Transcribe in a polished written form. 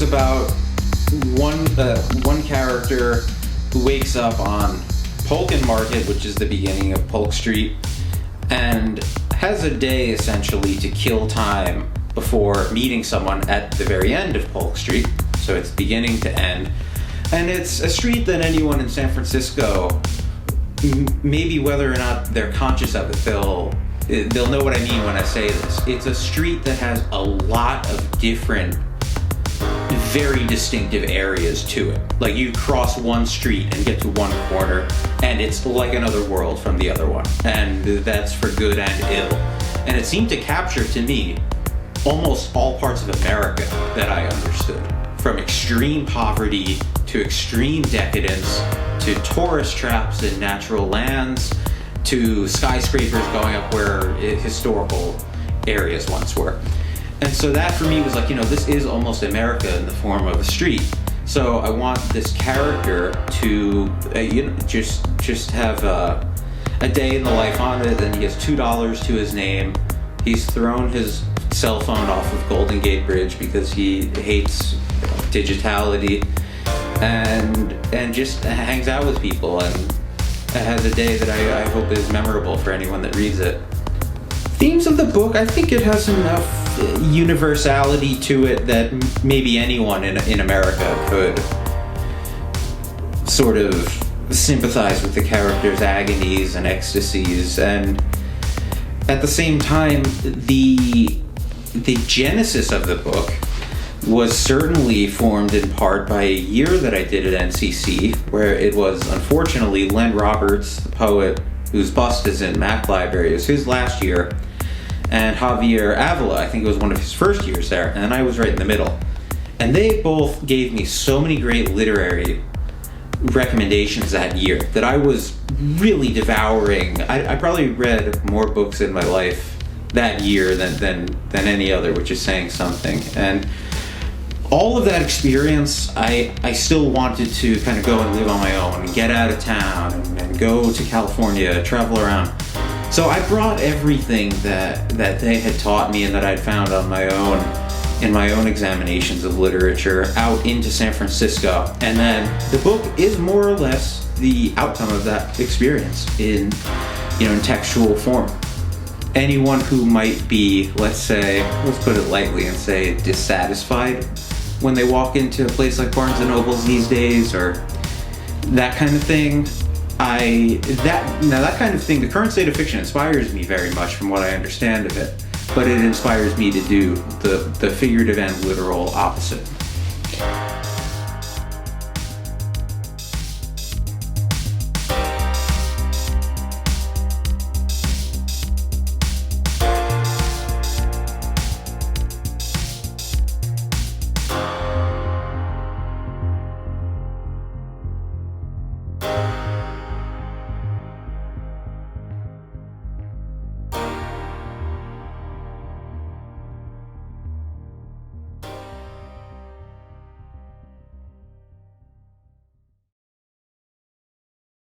about one character who wakes up on Polk Market, which is the beginning of Polk Street, and has a day essentially to kill time before meeting someone at the very end of Polk Street. So it's beginning to end. And it's a street that anyone in San Francisco, maybe whether or not they're conscious of it, they'll know what I mean when I say this. It's a street that has a lot of different, very distinctive areas to it. Like, you cross one street and get to one corner, and it's like another world from the other one. And that's for good and ill. And it seemed to capture, to me, almost all parts of America that I understood. From extreme poverty to extreme decadence to tourist traps in natural lands to skyscrapers going up where historical areas once were. And so that for me was like, this is almost America in the form of a street. So I want this character to just have a day in the life on it, and he has $2 to his name. He's thrown his cell phone off of Golden Gate Bridge because he hates digitality, and just hangs out with people and has a day that I hope is memorable for anyone that reads it. Themes of the book, I think it has enough universality to it that maybe anyone in America could sort of sympathize with the character's agonies and ecstasies, and at the same time, the genesis of the book was certainly formed in part by a year that I did at NCC, where it was, unfortunately, Len Roberts, the poet whose bust is in Mac Library, it was his last year, and Javier Avila, I think it was one of his first years there, and I was right in the middle. And they both gave me so many great literary recommendations that year that I was really devouring. I probably read more books in my life that year than any other, which is saying something. And all of that experience, I still wanted to kind of go and live on my own and get out of town and go to California, travel around. So I brought everything that they had taught me and that I'd found on my own in my own examinations of literature out into San Francisco. And then the book is more or less the outcome of that experience in textual form. Anyone who might be, let's put it lightly and say, dissatisfied when they walk into a place like Barnes & Noble's these days, or that kind of thing, that kind of thing, the current state of fiction inspires me very much from what I understand of it, but it inspires me to do the figurative and literal opposite.